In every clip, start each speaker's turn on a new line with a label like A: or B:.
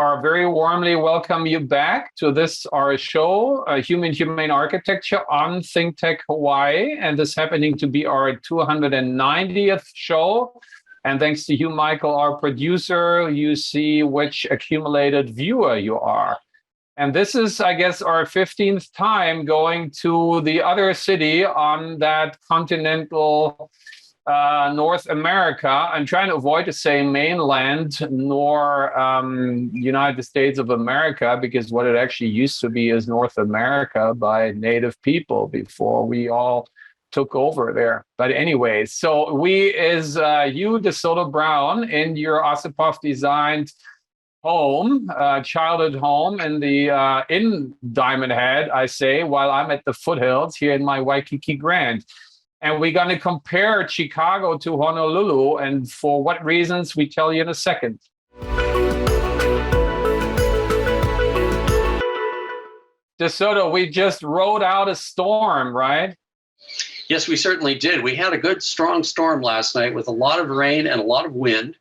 A: are very warmly welcome you back to this, our show, Humane Architecture on ThinkTech Hawaii. And this happening to be our 290th show. And thanks to you, Michael, our producer, you see which accumulated viewer you are. And this is, I guess, our 15th time going to the other city on that continental North America. I'm trying to avoid to say mainland nor United States of America, because what it actually used to be is North America by native people before we all took over there. But anyway, so we is you, DeSoto Brown, in your Ossipoff designed home, childhood home in the in Diamond Head, I say, while I'm at the foothills here in my Waikiki Grand. And we're going to compare Chicago to Honolulu, and for what reasons, we tell you in a second. DeSoto, we just rode out a storm, right?
B: Yes, we certainly did. We had a good, strong storm last night with a lot of rain and a lot of wind.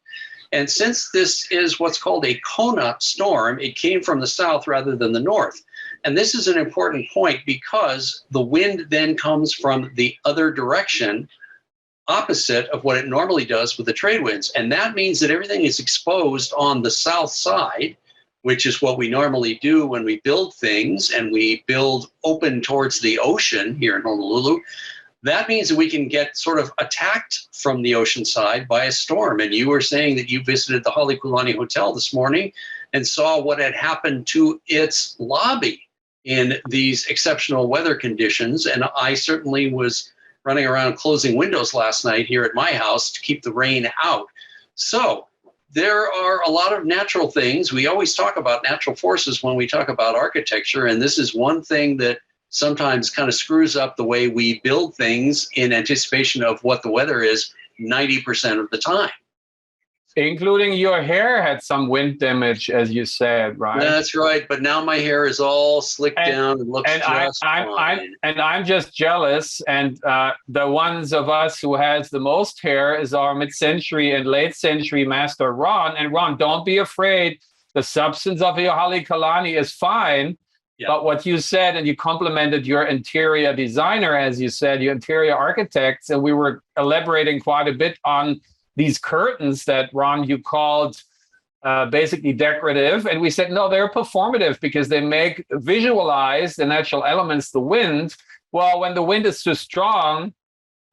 B: And since this is what's called a Kona storm, it came from the south rather than the north. And this is an important point because the wind then comes from the other direction, opposite of what it normally does with the trade winds. And that means that everything is exposed on the south side, which is what we normally do when we build things and we build open towards the ocean here in Honolulu. That means that we can get sort of attacked from the ocean side by a storm. And you were saying that you visited the Halekulani Hotel this morning and saw what had happened to its lobby in these exceptional weather conditions. And I certainly was running around closing windows last night here at my house to keep the rain out. So there are a lot of natural things. We always talk about natural forces when we talk about architecture. And this is one thing that sometimes kind of screws up the way we build things in anticipation of what the weather is 90% of the time.
A: Including your hair had some wind damage, as you said, right?
B: That's right. But now my hair is all slicked down and looks just fine.
A: I'm just jealous. And the ones of us who has the most hair is our mid-century and late century master, Ron. And Ron, don't be afraid. The substance of your Halekulani is fine. Yep. But what you said, and you complimented your interior designer, as you said, your interior architects, and we were elaborating quite a bit on these curtains that, Ron, you called basically decorative. And we said, no, they're performative because they make visualize the natural elements, the wind. Well, when the wind is too strong,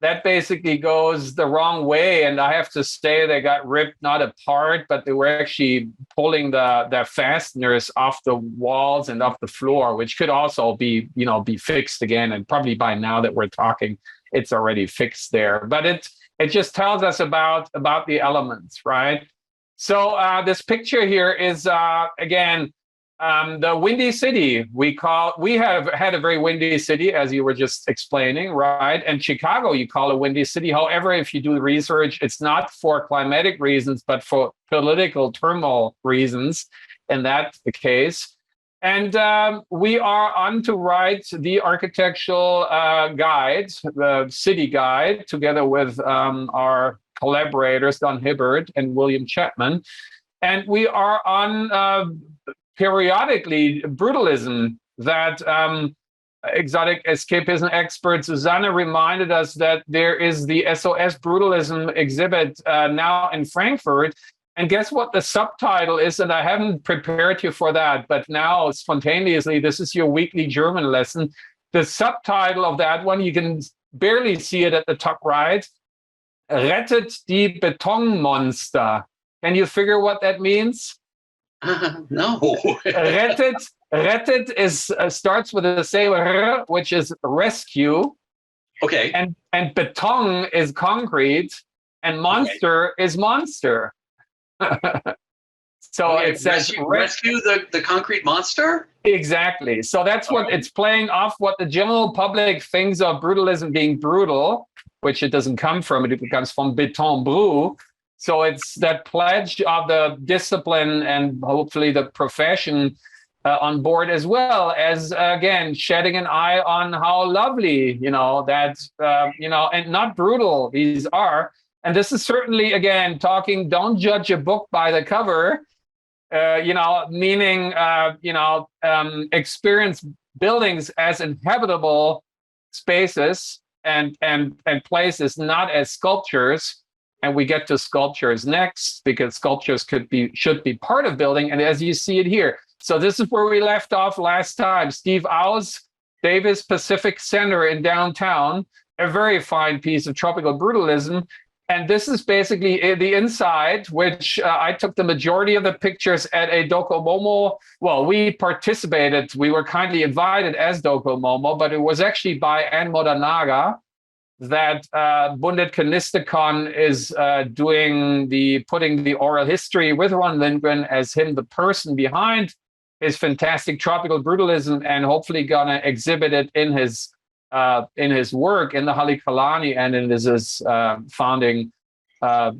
A: that basically goes the wrong way. And I have to say they got ripped, not apart, but they were actually pulling the fasteners off the walls and off the floor, which could also be fixed again. And probably by now that we're talking, it's already fixed there. But it just tells us about the elements, right? So this picture here is, again, the Windy City. We have had a very windy city, as you were just explaining, right? And Chicago, you call a windy city. However, if you do the research, it's not for climatic reasons, but for political turmoil reasons, and that's the case. And we are on to write the architectural guide, the city guide, together with our collaborators, Don Hibbert and William Chapman. And we are on periodically brutalism, that exotic escapism expert Susanna reminded us that there is the SOS brutalism exhibit now in Frankfurt. And guess what the subtitle is? And I haven't prepared you for that, but now spontaneously, this is your weekly German lesson. The subtitle of that one, you can barely see it at the top right. Rettet die Betonmonster. Can you figure what that means?
B: No.
A: Rettet is starts with the same r, which is rescue.
B: Okay.
A: And beton is concrete, and monster is monster. So it says
B: rescue the concrete monster?
A: Exactly. So that's what it's playing off what the general public thinks of brutalism being brutal, which it doesn't come from. It comes from béton brut. So it's that pledge of the discipline and hopefully the profession on board, as well as, again, shedding an eye on how lovely, and not brutal these are. And this is certainly, again, talking, don't judge a book by the cover. meaning, experience buildings as inhabitable spaces and places, not as sculptures. And we get to sculptures next, because sculptures should be part of building. And as you see it here, so this is where we left off last time. Steve Au's Davis Pacific Center in downtown, a very fine piece of tropical brutalism. And this is basically the inside, which I took the majority of the pictures at a Docomomo. Well, we participated. We were kindly invited as Docomomo, but it was actually by Anne Modanaga that Bundit Kanistakon is putting the oral history with Ron Lindgren as him, the person behind his fantastic tropical brutalism, and hopefully gonna exhibit it in his work in the Halekulani and in his founding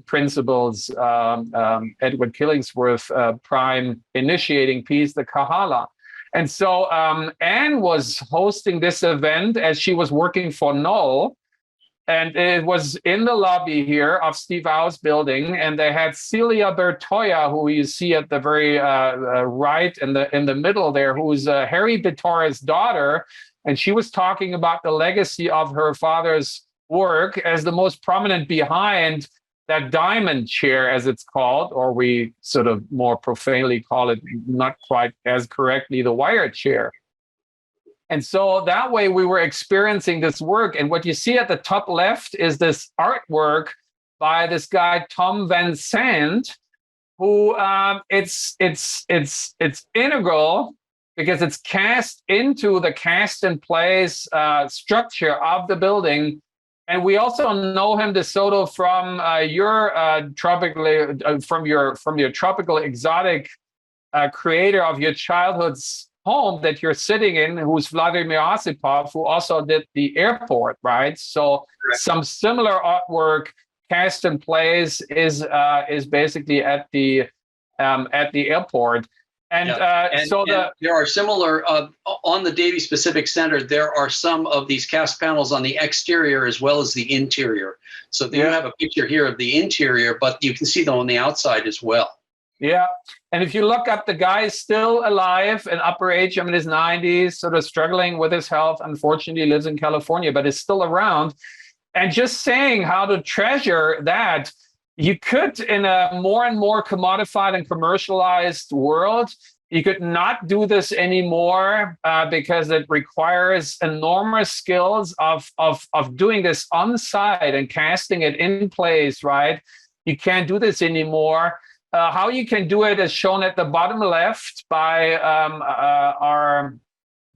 A: principles, Edward Killingsworth prime initiating piece, the Kahala. And so Anne was hosting this event as she was working for Knoll. And it was in the lobby here of Steve Au's building, and they had Celia Bertoya, who you see at the very right in the middle there, who's Harry Bittora's daughter, and she was talking about the legacy of her father's work as the most prominent behind that diamond chair, as it's called, or we sort of more profanely call it, not quite as correctly, the wire chair. And so that way we were experiencing this work. And what you see at the top left is this artwork by this guy, Tom Van Sant, who it's integral because it's cast into the cast in place structure of the building. And we also know him, DeSoto, from your tropical exotic creator of your childhood's home that you're sitting in, who's Vladimir Osipov, who also did the airport, right? So some similar artwork cast in place is basically at the airport. And,
B: there are similar on the Davies Pacific Center. There are some of these cast panels on the exterior as well as the interior. So you have a picture here of the interior, but you can see them on the outside as well.
A: Yeah. And if you look up, the guy is still alive, in upper age, in his 90s, sort of struggling with his health. Unfortunately, lives in California, but is still around. And just saying how to treasure that, you could, in a more and more commodified and commercialized world, you could not do this anymore because it requires enormous skills of doing this on site and casting it in place, right? You can't do this anymore. How you can do it is shown at the bottom left by our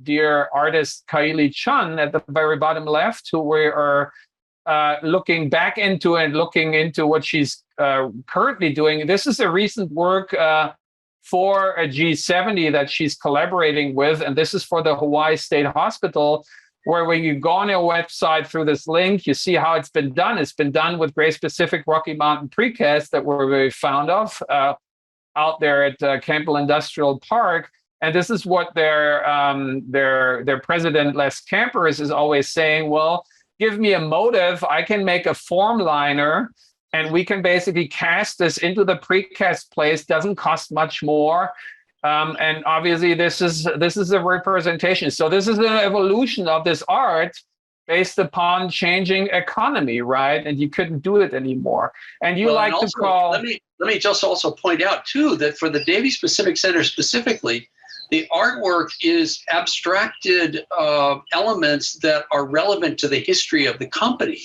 A: dear artist Kaili Chun at the very bottom left, who we are looking back into and looking into what she's currently doing. This is a recent work for a G70 that she's collaborating with, and this is for the Hawaii State Hospital, where when you go on their website through this link, you see how it's been done. It's been done with Great Pacific Rocky Mountain precast that we're very fond of out there at Campbell Industrial Park. And this is what their president, Les Campers, is always saying, well, give me a motive. I can make a form liner, and we can basically cast this into the precast place. Doesn't cost much more. And obviously, this is a representation. So this is an evolution of this art based upon changing economy, right? And you couldn't do it anymore. And you let me just also point out too that for the Davies Pacific Center specifically, the artwork is abstracted elements that are relevant to the history of the company.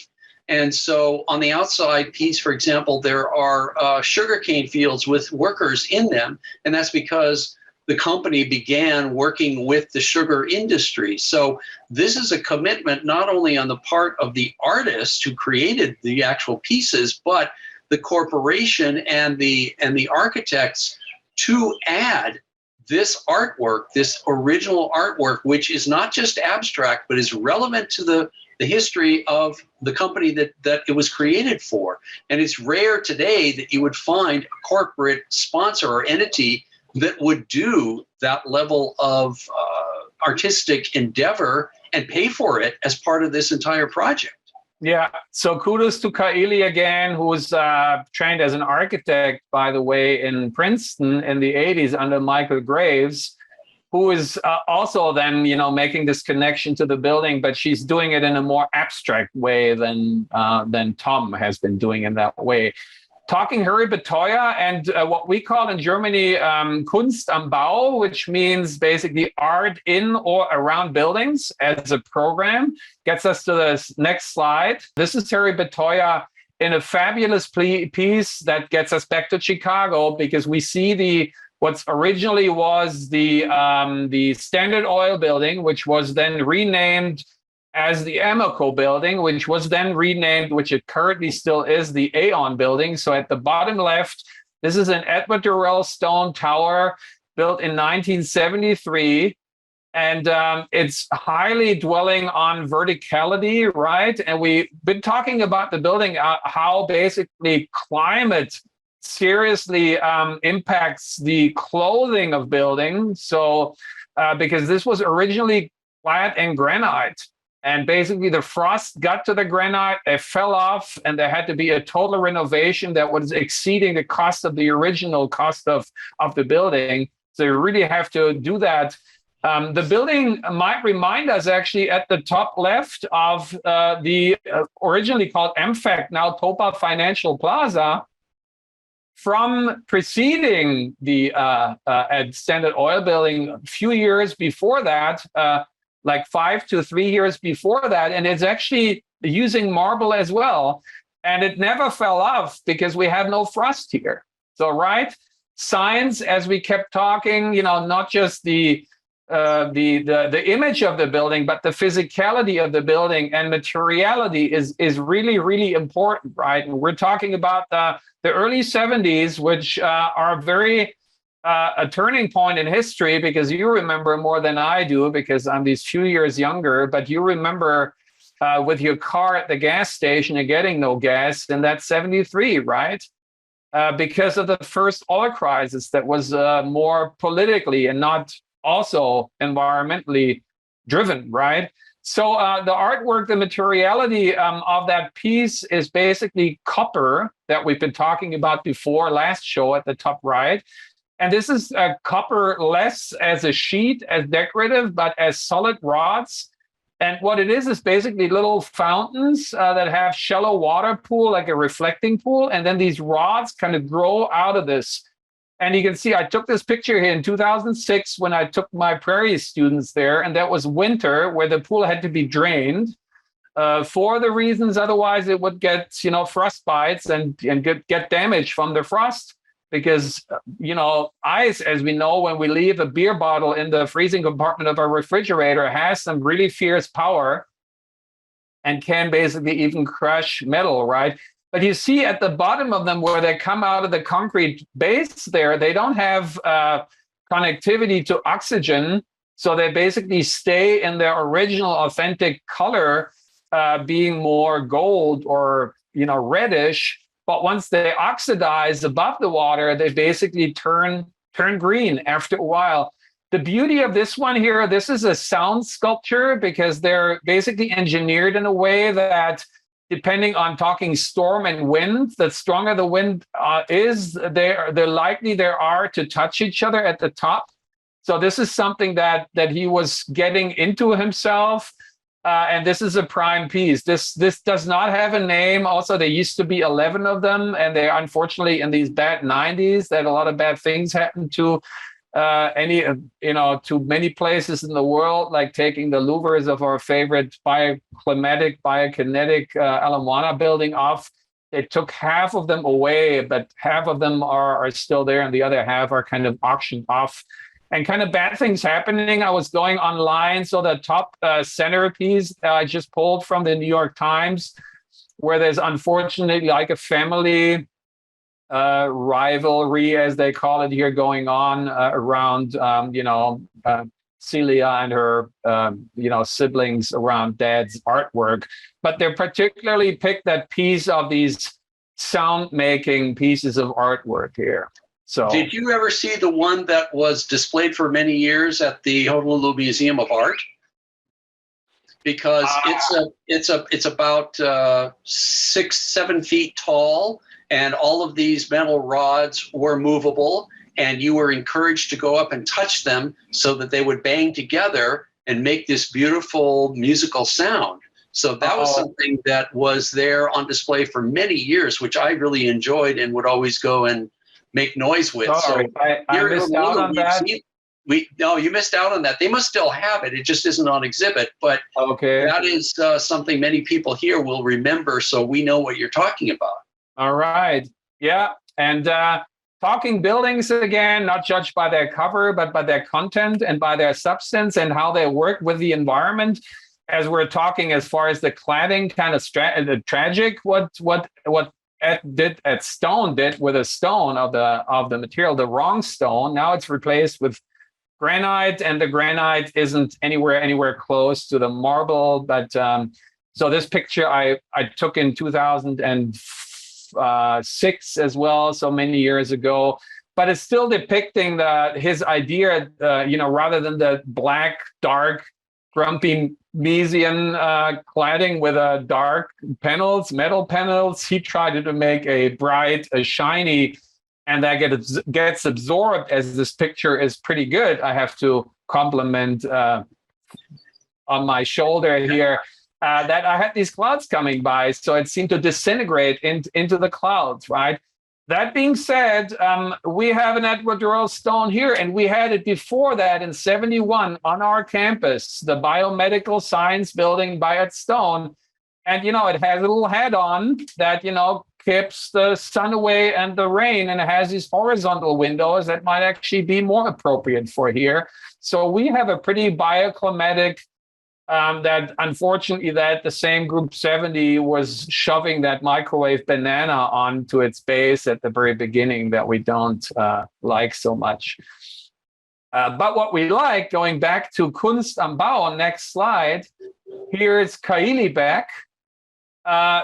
A: And so on the outside piece, for example, there are sugarcane fields with workers in them. And that's because the company began working with the sugar industry. So this is a commitment not only on the part of the artist who created the actual pieces, but the corporation and the architects to add this artwork, this original artwork, which is not just abstract, but is relevant to the history of the company that it was created for. And it's rare today that you would find a corporate sponsor or entity that would do that level of artistic endeavor and pay for it as part of this entire project. Yeah, so kudos to Kaili again, who was trained as an architect, by the way, in Princeton in the 80s under Michael Graves, who is also then, making this connection to the building, but she's doing it in a more abstract way than Tom has been doing in that way. Talking Harry Betoya and what we call in Germany Kunst am Bau, which means basically art in or around buildings as a program, gets us to the next slide. This is Harry Betoya in a fabulous piece that gets us back to Chicago, because we see what originally was the Standard Oil building, which was then renamed as the Amoco building, which was then renamed, which it currently still is, the Aon building. So at the bottom left, this is an Edward Durrell stone tower built in 1973. And it's highly dwelling on verticality, right? And we've been talking about the building, how basically climate seriously impacts the clothing of buildings. So because this was originally flat and granite, and basically the frost got to the granite, it fell off, and there had to be a total renovation that was exceeding the cost of the original cost of the building. So you really have to do that. The building might remind us actually at the top left of the originally called MFAC, now Topa Financial Plaza, from preceding the Standard Oil building a few years before that, like 5 to 3 years before that. And it's actually using marble as well. And it never fell off because we have no frost here. So, right, science, as we kept talking, not just the image of the building, but the physicality of the building and materiality is really, really important, right? And we're talking about the early 70s, which are very a turning point in history, because you remember more than I do, because I'm these few years younger, but you remember with your car at the gas station and getting no gas, and that's 73, right? Because of the first oil crisis that was more politically and not also environmentally driven, right? So the artwork, the materiality of that piece is basically copper that we've been talking about before, last show at the top right. And this is copper less as a sheet, as decorative, but as solid rods. And what it is basically little fountains that have shallow water pool, like a reflecting pool. And then these rods kind of grow out of this. And you can see I took this picture here in 2006 when I took my prairie students there. And that was winter, where the pool had to be drained for the reasons otherwise it would get, frost bites and get damage from the frost. Because, ice, as we know, when we leave a beer bottle in the freezing compartment of our refrigerator, has some really fierce power and can basically even crush metal, right? But you see at the bottom of them, where they come out of the concrete base there, they don't have connectivity to oxygen. So they basically stay in their original authentic color, being more gold or, reddish. But once they oxidize above the water, they basically turn green after a while. The beauty of this one here, this is a sound sculpture, because they're basically engineered in a way that, depending on talking storm and wind, the stronger the wind is, the likely there are to touch each other at the top. So this is something that he was getting into himself. And this is a prime piece. This does not have a name. Also, there used to be 11 of them, and they unfortunately in these bad 90s that a lot of bad things happened to to many places in the world, like taking the louvers of our favorite bioclimatic, biokinetic Ala Moana building off. They took half of them away, but half of them are still there, and the other half are kind of auctioned off. And kind of bad things happening. I was going online. So the top centerpiece I just pulled from the New York Times, where there's unfortunately like a family rivalry, as they call it here, going on around, Celia and her, siblings around Dad's artwork. But they particularly picked that piece of these sound-making pieces of artwork here. So,
B: did you ever see the one that was displayed for many years at the Honolulu Museum of Art? because it's about 6-7 feet tall, and all of these metal rods were movable, and you were encouraged to go up and touch them so that they would bang together and make this beautiful musical sound. So that was something that was there on display for many years, which I really enjoyed and would always go and make noise with.
A: Sorry,
B: So
A: I missed out on that.
B: No, you missed out on that. They must still have it. It just isn't on exhibit. But that is something many people here will remember, so we know what you're talking about.
A: All right. Yeah. And talking buildings again, not judged by their cover, but by their content and by their substance and how they work with the environment. As we're talking, as far as the cladding, kind of tragic, what Stone did with a stone of the material, the wrong stone. Now it's replaced with granite, and the granite isn't anywhere close to the marble. But so this picture I took in 2006 as well, so many years ago. But it's still depicting his idea, rather than the black, dark, grumpy Miesian cladding with dark panels, metal panels. He tried to make a bright, a shiny, and that gets absorbed, as this picture is pretty good. I have to compliment on my shoulder here that I had these clouds coming by, so it seemed to disintegrate into the clouds, right? That being said, we have an Edward Durrell stone here, and we had it before that in 71 on our campus, the biomedical science building by Ed Stone. And, it has a little head on that, keeps the sun away and the rain, and it has these horizontal windows that might actually be more appropriate for here. So we have a pretty bioclimatic that unfortunately that the same group 70 was shoving that microwave banana onto its base at the very beginning that we don't like so much. But what we like, going back to Kunst am Bau, next slide, here's Kaili back,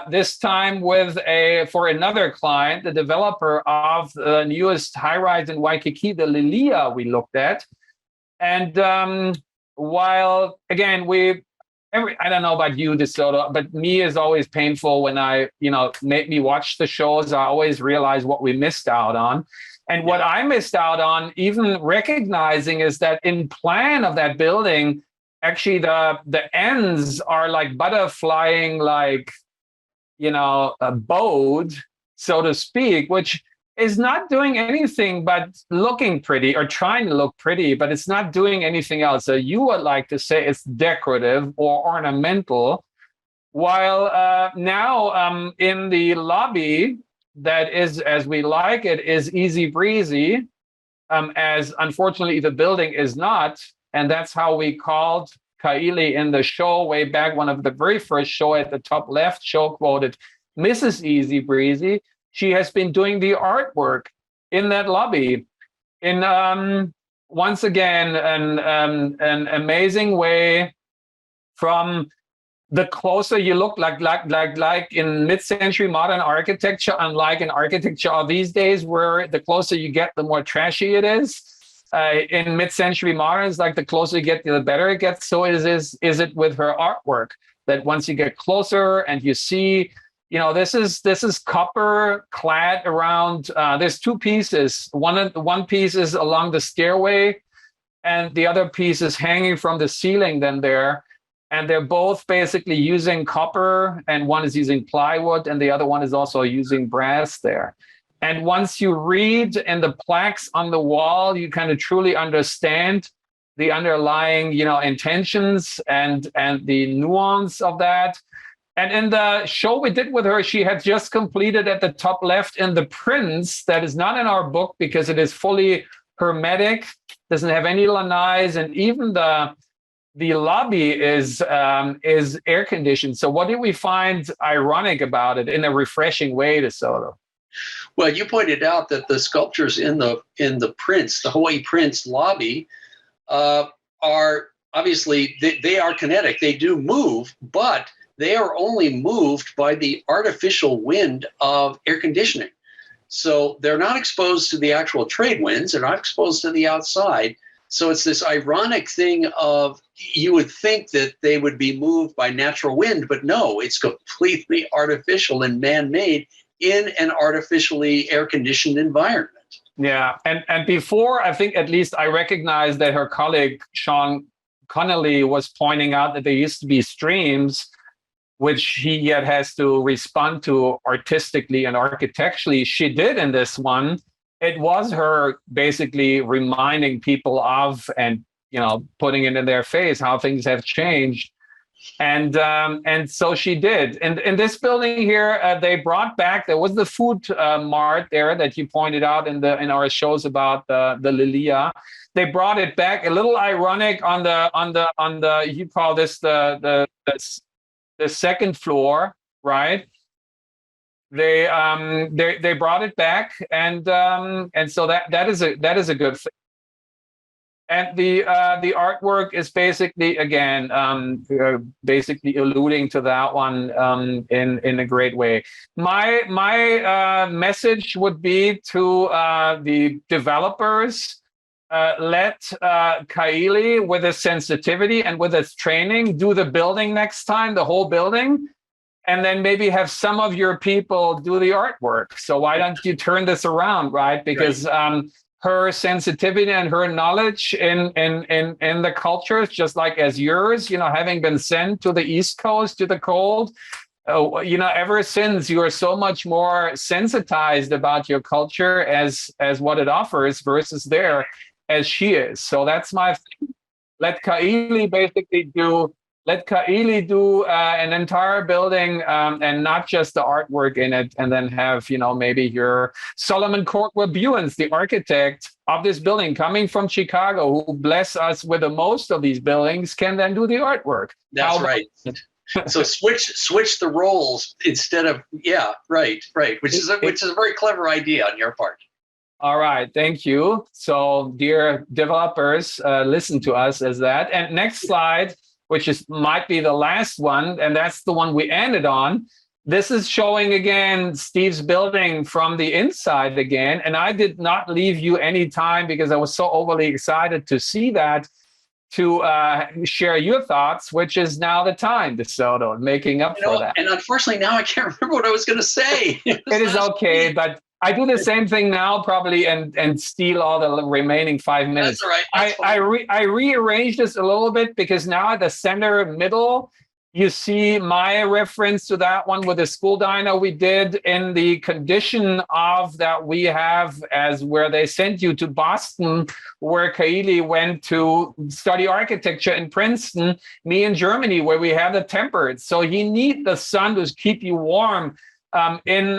A: this time for another client, the developer of the newest high-rise in Waikiki, the Lilia we looked at. And while again, I don't know about you, DeSoto, but me is always painful when make me watch the shows. I always realize what we missed out on. And what I missed out on, even recognizing, is that in plan of that building, actually the ends are like butterflying, like, a boat, so to speak, which is not doing anything but looking pretty or trying to look pretty, but it's not doing anything else. So you would like to say it's decorative or ornamental, while now in the lobby, that is, as we like it, is easy breezy, as unfortunately the building is not. And that's how we called Kaili in the show way back. One of the very first show at the top left show quoted Mrs. Easy Breezy. She has been doing the artwork in that lobby in, once again, an amazing way. From the closer you look, like in mid-century modern architecture, unlike in architecture of these days, where the closer you get, the more trashy it is. In mid-century modern, it's like the closer you get, the better it gets. So is it with her artwork, that once you get closer and you see, this is copper clad around. There's two pieces. One piece is along the stairway, and the other piece is hanging from the ceiling. Then there, and they're both basically using copper, and one is using plywood, and the other one is also using brass there. And once you read in the plaques on the wall, you kind of truly understand the underlying, intentions and the nuance of that. And in the show we did with her, she had just completed at the top left in the prints that is not in our book because it is fully hermetic, doesn't have any lanais, and even the lobby is air conditioned. So what did we find ironic about it in a refreshing way, DeSoto?
B: Well, you pointed out that the sculptures in the prints, the Hawaii Prints lobby, are obviously they are kinetic. They do move, but they are only moved by the artificial wind of air conditioning. So they're not exposed to the actual trade winds. They're not exposed to the outside. So it's this ironic thing of, you would think that they would be moved by natural wind, but no, it's completely artificial and man-made in an artificially air-conditioned environment.
A: Yeah, and before, I think at least I recognized that her colleague Sean Connolly was pointing out that there used to be streams which he yet has to respond to artistically and architecturally. She did in this one. It was her basically reminding people of, and putting it in their face how things have changed. And so she did. And in this building here, they brought back, there was the food mart there that you pointed out in our shows about the Lilia. They brought it back. A little ironic on the you call this the second floor, right? They brought it back, and so that is a good thing. And the artwork is basically, again, basically alluding to that one in a great way. My message would be to the developers, let Kaili, with his sensitivity and with his training, do the building next time, the whole building, and then maybe have some of your people do the artwork. So why don't you turn this around, right? Because her sensitivity and her knowledge in the cultures, just like as yours, having been sent to the East Coast, to the cold, ever since, you are so much more sensitized about your culture as what it offers versus there as she is. So that's my thing. Let Kaili do an entire building, and not just the artwork in it, and then have, maybe your Solomon Courtwood-Buens, the architect of this building coming from Chicago, who bless us with the most of these buildings, can then do the artwork.
B: That's right. So switch the roles instead of, right. Which is a very clever idea on your part.
A: All right, thank you. So dear developers, listen to us as that. And next slide, which might be the last one, and that's the one we ended on. This is showing again Steve's building from the inside again, and I did not leave you any time because I was so overly excited to see that, to share your thoughts, which is now the time, DeSoto, making up for that.
B: And unfortunately, now I can't remember what I was going to say.
A: It is okay, but I do the same thing now probably and steal all the remaining 5 minutes.
B: That's all right.
A: I rearranged this a little bit because now at the center middle, you see my reference to that one with the school diner we did in the condition of that we have as where they sent you to Boston, where Kaili went to study architecture in Princeton, me in Germany, where we have the temperate. So you need the sun to keep you warm in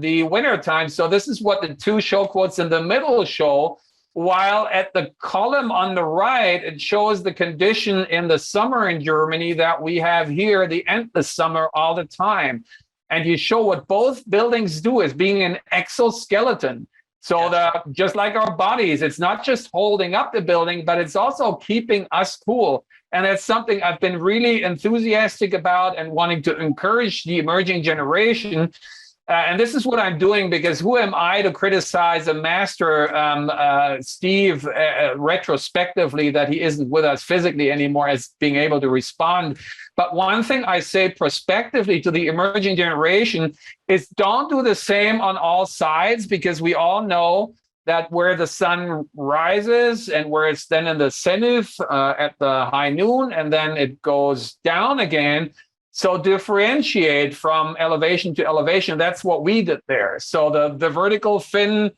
A: the wintertime. So this is what the two show quotes in the middle show, while at the column on the right, it shows the condition in the summer in Germany that we have here, the endless summer all the time. And you show what both buildings do as being an exoskeleton. So just like our bodies, it's not just holding up the building, but it's also keeping us cool. And that's something I've been really enthusiastic about and wanting to encourage the emerging generation. And this is what I'm doing, because who am I to criticize a master, Steve, retrospectively, that he isn't with us physically anymore as being able to respond. But one thing I say prospectively to the emerging generation is don't do the same on all sides, because we all know that where the sun rises and where it's then in the zenith at the high noon, and then it goes down again. So differentiate from elevation to elevation. That's what we did there. So the vertical fin,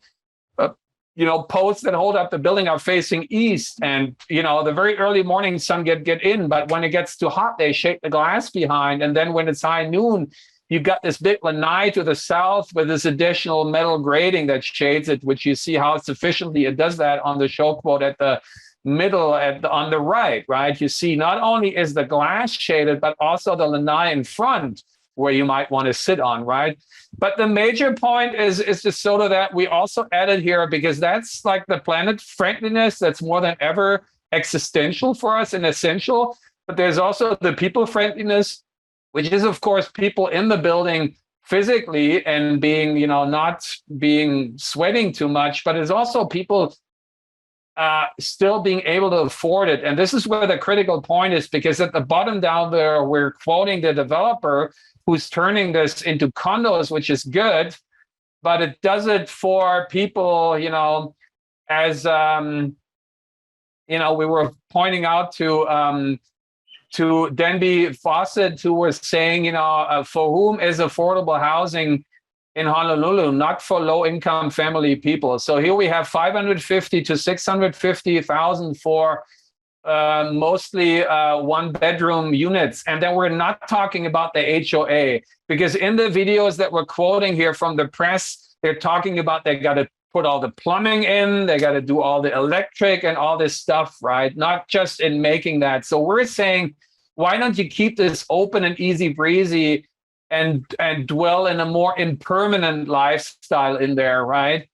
A: posts that hold up the building are facing east, and the very early morning sun get in, but when it gets too hot, they shake the glass behind, and then when it's high noon, you've got this big lanai to the south with this additional metal grating that shades it, which you see how sufficiently it does that on the show quote at the middle on the right. You see not only is the glass shaded, but also the lanai in front where you might want to sit on, right? But the major point is DeSoto that we also added here, because that's like the planet friendliness that's more than ever existential for us and essential. But there's also the people friendliness, which is, of course, people in the building physically and being, not being sweating too much, but it's also people still being able to afford it. And this is where the critical point is, because at the bottom down there, we're quoting the developer who's turning this into condos, which is good, but it does it for people, as we were pointing out to Denby Fawcett, who was saying, for whom is affordable housing in Honolulu, not for low-income family people. So here we have 550 to 650,000 for mostly one-bedroom units. And then we're not talking about the HOA, because in the videos that we're quoting here from the press, they're talking about they got to put all the plumbing in, they got to do all the electric and all this stuff, right? Not just in making that. So we're saying, why don't you keep this open and easy breezy and dwell in a more impermanent lifestyle in there, right?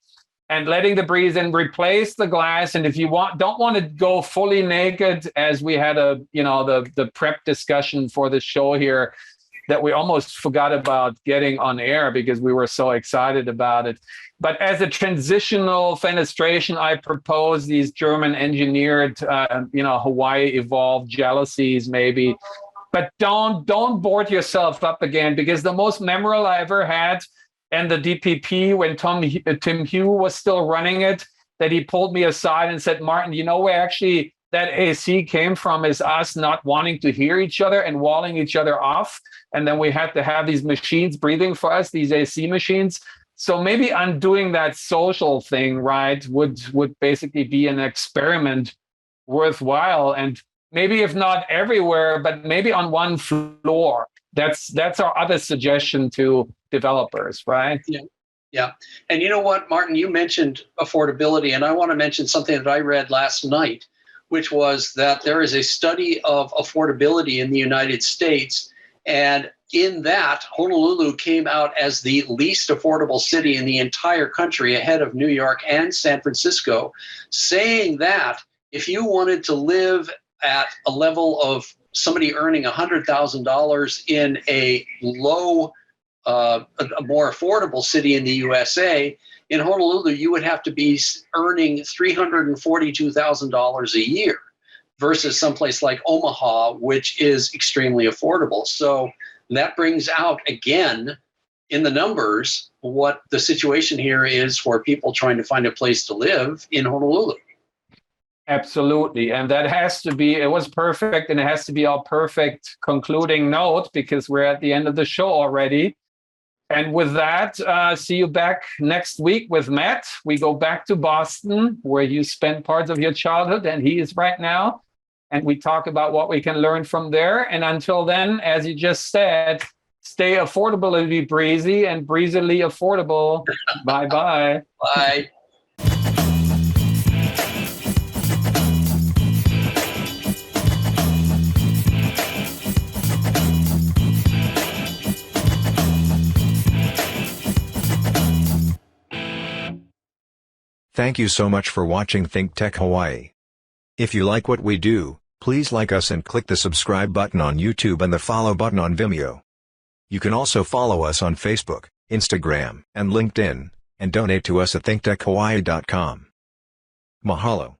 A: And letting the breeze in, replace the glass. And if you don't want to go fully naked, as we had the prep discussion for the show here, that we almost forgot about getting on air because we were so excited about it. But as a transitional fenestration, I propose these German engineered, Hawaii evolved jalousies maybe. But don't board yourself up again, because the most memorable I ever had, and the DPP, when Tim Hugh was still running it, that he pulled me aside and said, Martin, where actually that AC came from is us not wanting to hear each other and walling each other off. And then we had to have these machines breathing for us, these AC machines. So maybe undoing that social thing, right, would basically be an experiment worthwhile. And maybe if not everywhere, but maybe on one floor. That's our other suggestion to developers, right?
B: Yeah. And you know what, Martin, you mentioned affordability, and I want to mention something that I read last night, which was that there is a study of affordability in the United States. And in that, Honolulu came out as the least affordable city in the entire country, ahead of New York and San Francisco, saying that if you wanted to live at a level of somebody earning $100,000 in a more affordable city in the USA, in Honolulu, you would have to be earning $342,000 a year versus someplace like Omaha, which is extremely affordable. So that brings out, again, in the numbers, what the situation here is for people trying to find a place to live in Honolulu.
A: Absolutely. And that has to be, it was perfect, and it has to be our perfect concluding note, because we're at the end of the show already. And with that, see you back next week with Matt. We go back to Boston, where you spent parts of your childhood, and he is right now. And we talk about what we can learn from there. And until then, as you just said, stay affordably breezy and breezily affordable. Bye-bye.
B: Bye.
C: Thank you so much for watching Think Tech Hawaii. If you like what we do, please like us and click the subscribe button on YouTube and the follow button on Vimeo. You can also follow us on Facebook, Instagram, and LinkedIn, and donate to us at thinktechhawaii.com. Mahalo.